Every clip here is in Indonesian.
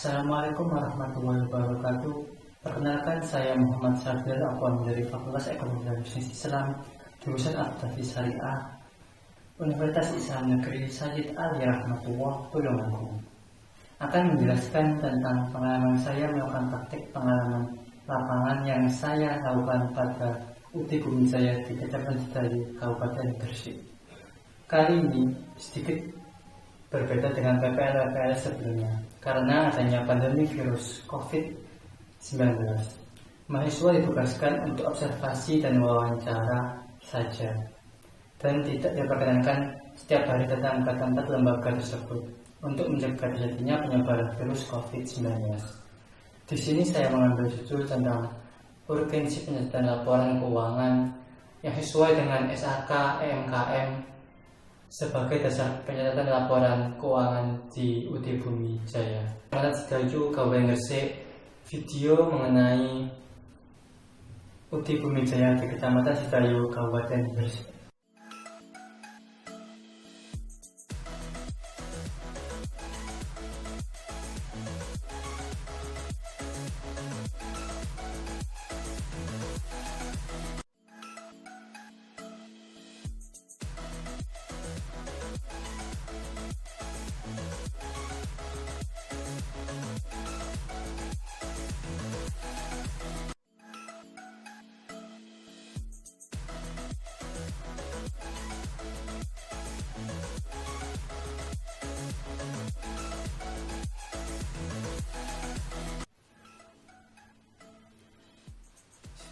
Assalamualaikum warahmatullahi wabarakatuh. Perkenalkan, saya Muhammad Sabir, aku dari Fakultas Ekonomi dan Bisnis Islam, jurusan Akuntansi Syariah, Universitas Islam Negeri Sayyid Ali Rahmatullah, Tulungagung. Akan menjelaskan tentang pengalaman saya melakukan praktik pengalaman lapangan yang saya lakukan pada UT Bumi Jaya di Kecamatan Cidayu, Kabupaten Gresik. Kali ini sedikit berbeda dengan PPL sebelumnya karena adanya pandemi virus COVID-19. Mahasiswa ditugaskan untuk observasi dan wawancara saja dan tidak diperkenankan setiap hari datang ke tempat lembaga tersebut untuk mencegah terjadinya penyebaran virus COVID-19. Di sini saya mengambil judul tentang urgensi penyelesaian laporan keuangan yang sesuai dengan SAK EMKM sebagai dasar penyelesaian laporan keuangan di UT Bumi Jaya. Kecamatan Cidayu, Kabupaten Gresik, video mengenai UT Bumi Jaya di Kecamatan Cidayu, Kabupaten Gresik.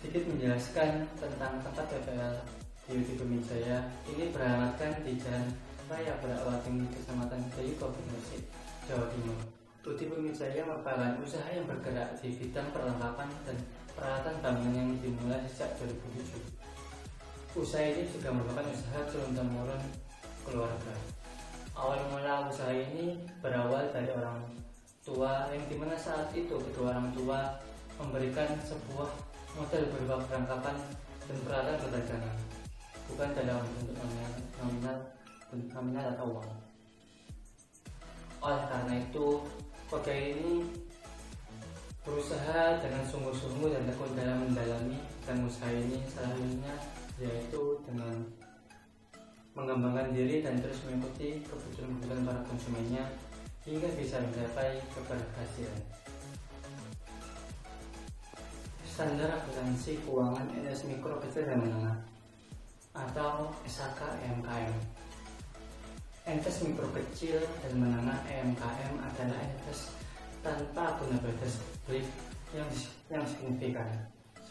Sedikit menjelaskan tentang tempat PPL di UT Bumi Jaya. Ini beralamatkan di Jalan Raya Berawati, Kecamatan Cidayu, Kabupaten Gresik, Jawa Timur. UT Bumi Jaya merupakan usaha yang bergerak di bidang perlengkapan dan peralatan bangunan yang dimulai sejak 2007. Usaha ini juga merupakan usaha turun-temurun keluarga. Awal mula usaha ini berawal dari orang tua, yang dimana saat itu kedua orang tua memberikan sebuah modal berupa perlengkapan dan peralatan perdagangan, bukan dalam bentuk nominal atau uang. Oleh karena itu, keluarga ini berusaha dengan sungguh-sungguh dan tekun dalam mendalami dan usaha ini, salah satunya yaitu dengan mengembangkan diri dan terus mengikuti kebutuhan para konsumennya hingga bisa mencapai keberhasilan. Standar akuntansi keuangan entitas mikro, kecil dan menengah atau SAK EMKM. Entitas mikro, kecil dan menengah EMKM adalah entitas tanpa akuntabilitas publik yang signifikan,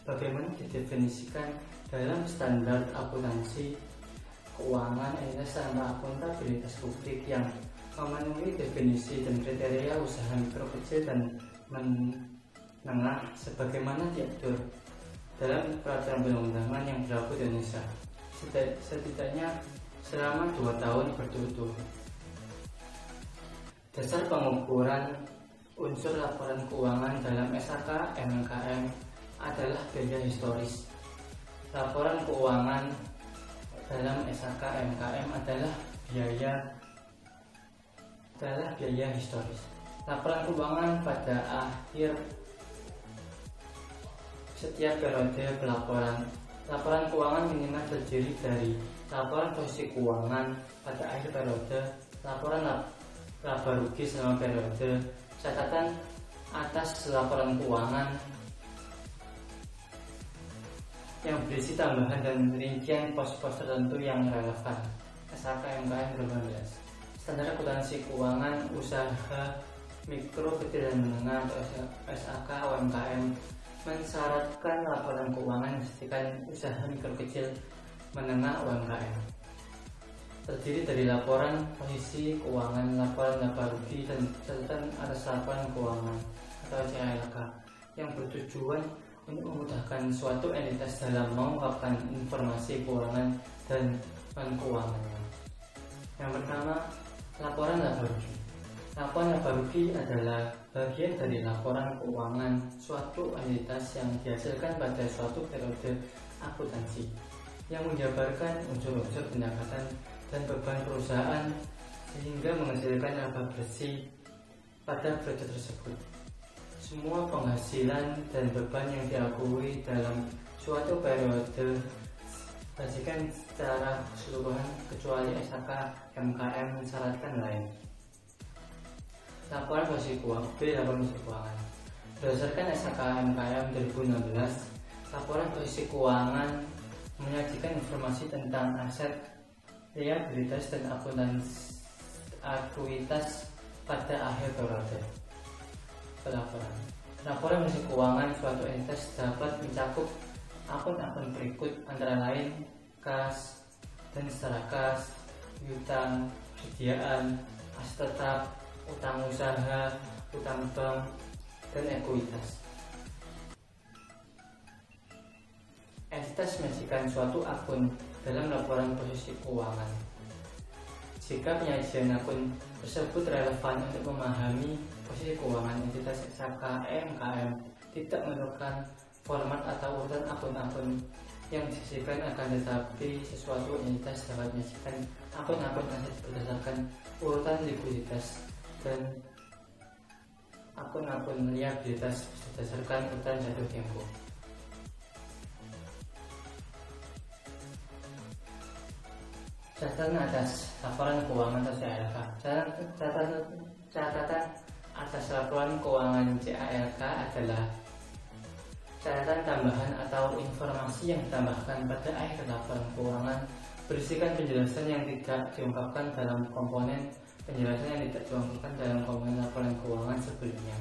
sebagaimana didefinisikan dalam standar akuntansi keuangan entitas tanpa akuntabilitas publik yang memenuhi definisi dan kriteria usaha mikro, kecil dan menengah sebagaimana diatur dalam peraturan perundang-undangan yang berlaku di Indonesia setidaknya selama 2 tahun berturut-turut. Dasar pengukuran unsur laporan keuangan dalam SAK EMKM adalah biaya historis. Laporan keuangan dalam SAK EMKM adalah biaya historis. Laporan keuangan pada akhir setiap periode pelaporan. Laporan keuangan minimal terdiri dari laporan posisi keuangan pada akhir periode, laporan laba rugi selama periode, catatan atas laporan keuangan yang berisi tambahan dan rincian pos-pos tertentu yang relevan. SAK EMKM 2019. Standar akuntansi keuangan usaha mikro, kecil dan menengah atau SAK UMKM mensyaratkan laporan keuangan memastikan usaha mikro, kecil, menengah UMKM terdiri dari laporan posisi keuangan, laporan laba rugi, dan catatan atas laporan keuangan atau CLK yang bertujuan untuk memudahkan suatu entitas dalam mengungkapkan informasi keuangan dan keuangannya. Yang pertama, laporan laba rugi. Laporan laba rugi adalah bagian dari laporan keuangan suatu entitas yang dihasilkan pada suatu periode akuntansi yang menjabarkan unsur-unsur pendapatan dan beban perusahaan sehingga menghasilkan laba bersih pada periode tersebut. Semua penghasilan dan beban yang diakui dalam suatu periode bagikan secara keseluruhan kecuali SHK MKM mensyaratkan lain. Laporan posisi keuangan. Laporan posisi keuangan. Berdasarkan SHK MKM 2016, laporan posisi keuangan menyajikan informasi tentang aset, liabilitas, dan akuitas pada akhir periode pelaporan. Laporan posisi keuangan suatu entitas dapat mencakup akun-akun berikut antara lain kas dan secara kas, piutang, persediaan, aset tetap, utang usaha, utang bank, dan ekuitas. Entitas menyajikan suatu akun dalam laporan posisi keuangan. Jika penyajian akun tersebut relevan untuk memahami posisi keuangan entitas SHK MKM tidak memerlukan format atau urutan akun-akun yang disajikan, akan tetapi sesuatu entitas dapat menyajikan akun-akun aset berdasarkan urutan likuiditas dan akun-akun liabilitas berdasarkan urutan jatuh tempo. Catatan atas laporan keuangan atau CALK. Catatan atas laporan keuangan CALK adalah catatan tambahan atau informasi yang ditambahkan pada akhir laporan keuangan berisikan penjelasan yang tidak diungkapkan dalam komponen penjelasan yang tidak diungkapkan dalam komponen laporan keuangan sebelumnya.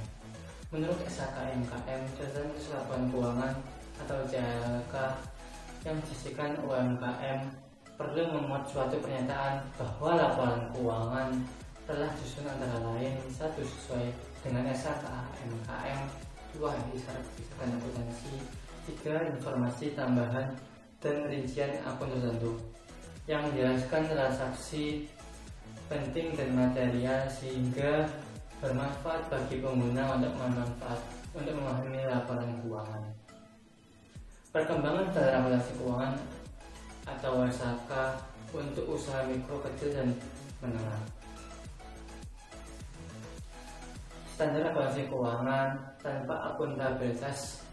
Menurut SHK MKM, catatan laporan keuangan atau CALK yang disisikan UMKM perlu memuat suatu pernyataan bahwa laporan keuangan telah disusun antara lain: 1. Sesuai dengan SHK MKM, 2. Syarat kebijakan akuntansi, 3. Informasi tambahan dan rincian akun tertentu yang menjelaskan transaksi penting dan material sehingga bermanfaat bagi pengguna untuk memahami laporan keuangan. Perkembangan dalam akuntansi keuangan atau SHK untuk usaha mikro, kecil, dan menengah. Standar akuntansi keuangan tanpa akuntabilitas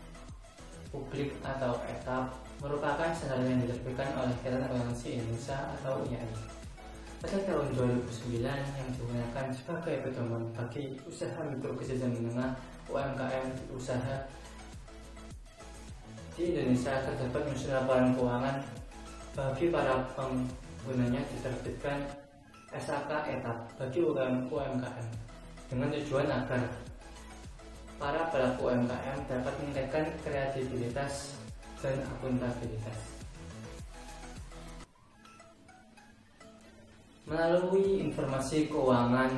publik atau etap merupakan standar yang diterbitkan oleh Ikatan Akuntansi Indonesia atau IAI pada tahun 2009 yang digunakan sebagai pedoman bagi usaha mikro, kecil, dan menengah UMKM usaha di Indonesia. Terdapat unsur laporan keuangan bagi para penggunanya diterbitkan SHK etap bagi UMKM dengan tujuan agar para pelaku UMKM dapat meningkatkan kredibilitas dan akuntabilitas. Melalui informasi keuangan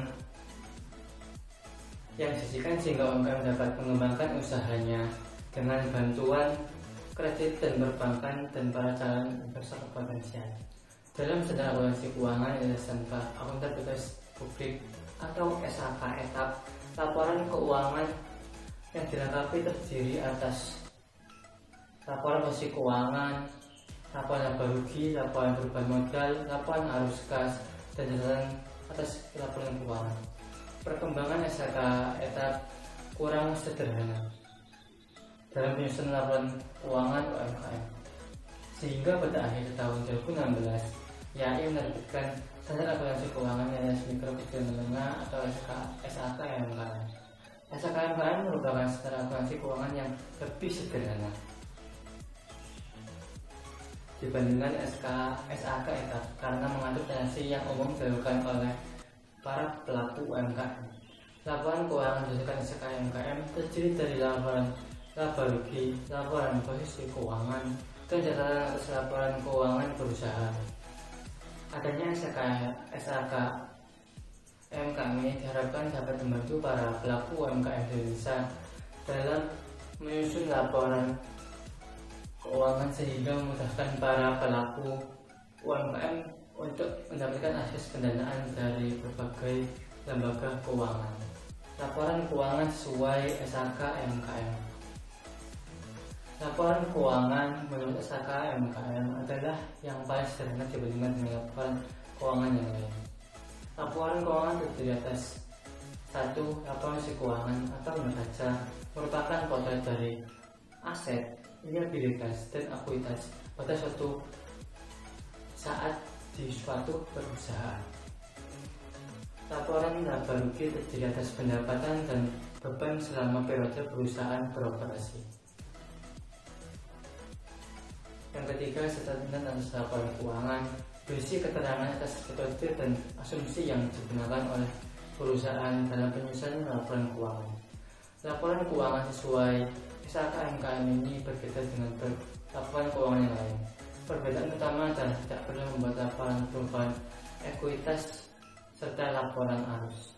yang disajikan sehingga UMKM dapat mengembangkan usahanya dengan bantuan kredit dan perbankan dan para calon investor potensial. Dalam standar akuntansi keuangan adalah tanpa akuntabilitas publik atau SHK etap, laporan keuangan yang dilengkapi terdiri atas laporan posisi keuangan, laporan laba rugi, laporan perubahan modal, laporan arus kas, dan catatan atas laporan keuangan. Perkembangan SHK etap kurang sederhana dalam penyusunan laporan keuangan UMKM, sehingga pada akhir tahun 2016 IAI menerbitkan standar akuntansi keuangan yang mikro, kecil, menengah atau SHK MKM. SHK MKM merupakan standar akuntansi keuangan yang lebih sederhana dibandingkan SHK etap karena mengatur transaksi yang umum dilakukan oleh para pelaku UMKM. Laporan keuangan berdasarkan SHK MKM terdiri dari laporan laba rugi, laporan posisi keuangan, dan catatan atas laporan keuangan perusahaan. Adanya SHK MKM ini diharapkan dapat membantu para pelaku UMKM di Indonesia dalam menyusun laporan keuangan sehingga memudahkan para pelaku UMKM untuk mendapatkan akses pendanaan dari berbagai lembaga keuangan. Laporan keuangan sesuai SHK MKM. Laporan keuangan menurut SHK MKM adalah yang paling sederhana dibandingkan dengan laporan keuangan yang lain. Laporan keuangan terdiri atas 1. Laporan keuangan atau neraca merupakan potret dari aset, liabilitas, dan ekuitas pada suatu saat di suatu perusahaan. Laporan laba rugi terdiri atas pendapatan dan beban selama periode perusahaan beroperasi. Yang ketiga, statement atas laporan keuangan berisi keterangan atas metode dan asumsi yang digunakan oleh perusahaan dalam penyusunan laporan keuangan. Laporan keuangan sesuai SKMKM ini berbeda dengan laporan keuangan yang lain. Perbedaan utama adalah tidak perlu membuat laporan perubahan ekuitas serta laporan arus.